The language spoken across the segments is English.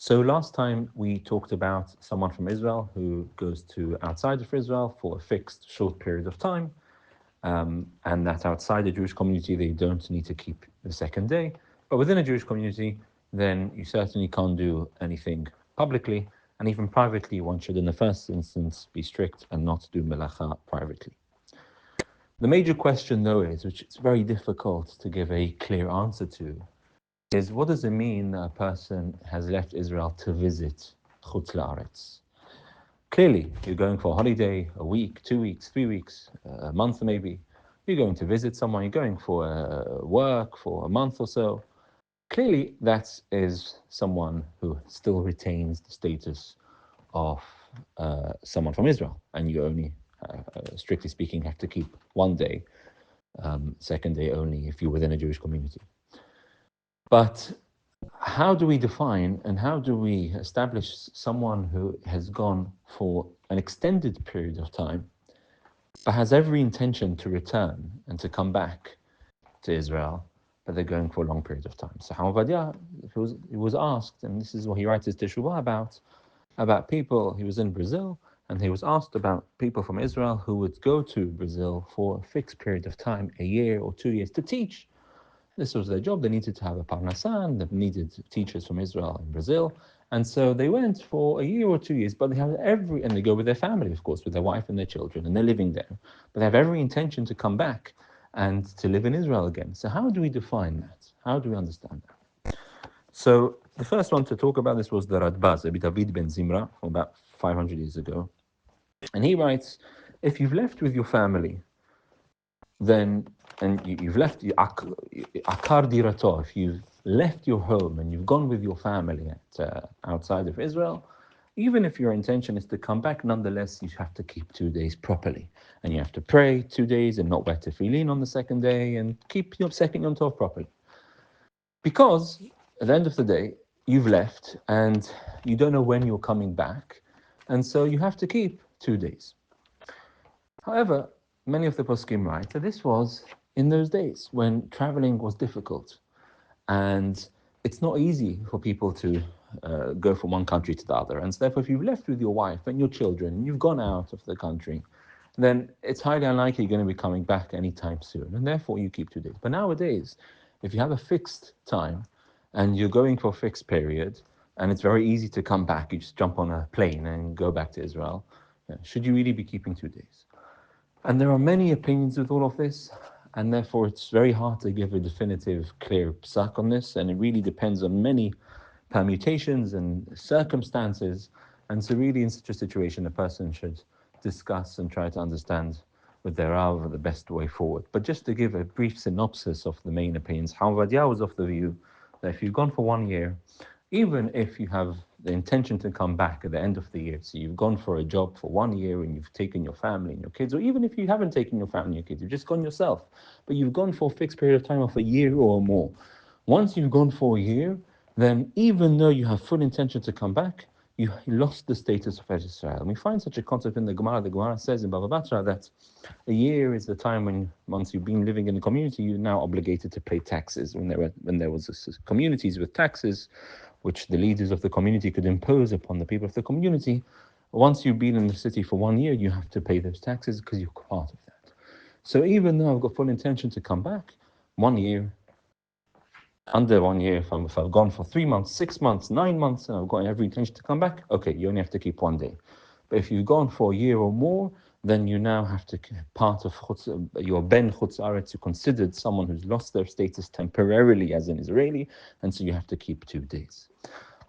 So last time we talked about someone from Israel who goes to outside of Israel for a fixed short period of time, and that outside the Jewish community they don't need to keep the second day. But within a Jewish community, then you certainly can't do anything publicly, and even privately, one should in the first instance be strict and not do melacha privately. The major question, though, is, which it's very difficult to give a clear answer to, is what does it mean that a person has left Israel to visit Chutz La'aretz? Clearly, you're going for a holiday, a week, 2 weeks, 3 weeks, a month maybe. You're going to visit someone, you're going for work for a month or so. Clearly, that is someone who still retains the status of someone from Israel, and you only, strictly speaking, have to keep one day, second day only if you're within a Jewish community. But how do we define and how do we establish someone who has gone for an extended period of time, but has every intention to return and to come back to Israel, but they're going for a long period of time? So Chacham Ovadia, he was asked, and this is what he writes his Teshuvah about people. He was in Brazil, and he was asked about people from Israel who would go to Brazil for a fixed period of time, a year or 2 years, to teach. This was their job. They needed to have a parnasan. They needed teachers from Israel and Brazil. And so they went for a year or 2 years, but they have and they go with their family, of course, with their wife and their children, and they're living there. But they have every intention to come back and to live in Israel again. So how do we define that? How do we understand that? So the first one to talk about this was the Radbaz, Rabbi David ben Zimra, from about 500 years ago. And he writes, if you've left with your family, then, and you've left akar dirato, if you've left your home and you've gone with your family outside of Israel, even if your intention is to come back, nonetheless, you have to keep 2 days properly. And you have to pray 2 days and not wear tefillin on the second day and keep your second Yom Tov properly. Because at the end of the day, you've left and you don't know when you're coming back. And so you have to keep 2 days. However, many of the poskim write that this was in those days when traveling was difficult, and it's not easy for people to go from one country to the other. And so therefore, if you've left with your wife and your children, and you've gone out of the country, then it's highly unlikely you're going to be coming back anytime soon, and therefore you keep 2 days. But nowadays, if you have a fixed time and you're going for a fixed period, and it's very easy to come back, you just jump on a plane and go back to Israel, should you really be keeping 2 days? And there are many opinions with all of this, and therefore it's very hard to give a definitive, clear psak on this, and it really depends on many permutations and circumstances. And so really in such a situation, a person should discuss and try to understand with their Rav the best way forward. But just to give a brief synopsis of the main opinions, Chacham Ovadia was of the view that if you've gone for 1 year, even if you have the intention to come back at the end of the year, so you've gone for a job for 1 year and you've taken your family and your kids, or even if you haven't taken your family and your kids, you've just gone yourself, but you've gone for a fixed period of time of a year or more. Once you've gone for a year, then even though you have full intention to come back, you lost the status of Eretz Israel. And we find such a concept in the Gemara. The Gemara says in Bava Batra that a year is the time when, once you've been living in a community, you're now obligated to pay taxes. When there was communities with taxes, which the leaders of the community could impose upon the people of the community, once you've been in the city for 1 year, you have to pay those taxes because you're part of that. So even though I've got full intention to come back, 1 year, under 1 year, if I've gone for 3 months, 6 months, 9 months, and I've got every intention to come back, okay, you only have to keep 1 day. But if you've gone for a year or more, then you now have to, part of your Ben Chutz Aretz, you're considered someone who's lost their status temporarily as an Israeli, and so you have to keep 2 days.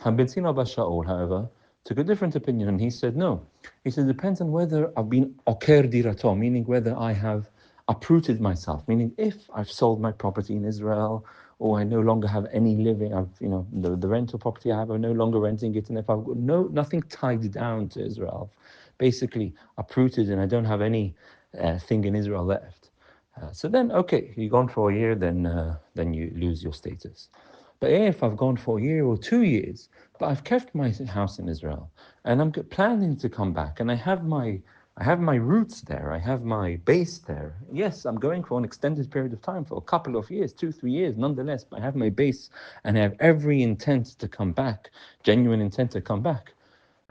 Ben Sina Abba Shaul, however, took a different opinion, and he said, no. He said, it depends on whether I've been oker dirato, meaning whether I have uprooted myself, meaning if I've sold my property in Israel, or I no longer have any living, the rental property I have, I'm no longer renting it, and if I've got nothing tied down to Israel, basically uprooted, and I don't have any thing in Israel left. So then, okay, you've gone for a year, then you lose your status. But if I've gone for a year or 2 years, but I've kept my house in Israel, and I'm planning to come back, and I have my I have my roots there. I have my base there. Yes, I'm going for an extended period of time, for a couple of years, 2, 3 years, nonetheless. But I have my base and I have every intent to come back, genuine intent to come back.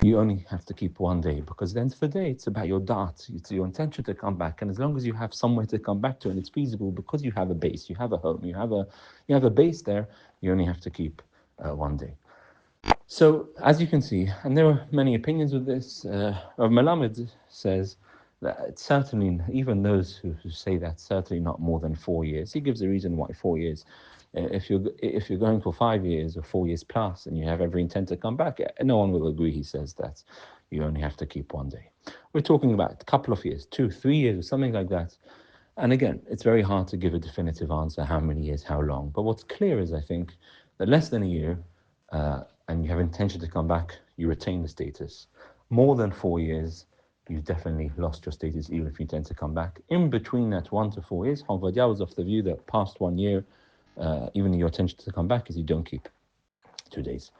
You only have to keep one day, because at the end of the day, it's about your dart. It's your intention to come back. And as long as you have somewhere to come back to and it's feasible, because you have a base, you have a home, you have a base there, you only have to keep one day. So, as you can see, and there are many opinions with this, Rav Melamed says that it's certainly, even those who say that, certainly not more than 4 years. He gives a reason why 4 years. If you're going for 5 years or 4 years plus and you have every intent to come back, no one will agree. He says that you only have to keep one day. We're talking about a couple of years, 2, 3 years, or something like that. And again, it's very hard to give a definitive answer, how many years, how long. But what's clear is, I think, that less than a year, and you have intention to come back, you retain the status. More than 4 years, you've definitely lost your status, even if you intend to come back. In between that 1 to 4 years, Havadia was of the view that past 1 year, even your intention to come back is you don't keep 2 days.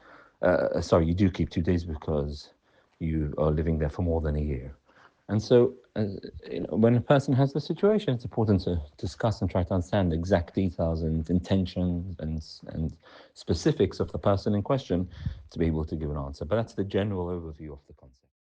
Sorry, you do keep 2 days because you are living there for more than a year. And so, when a person has the situation, it's important to discuss and try to understand the exact details and intentions and specifics of the person in question to be able to give an answer. But that's the general overview of the concept.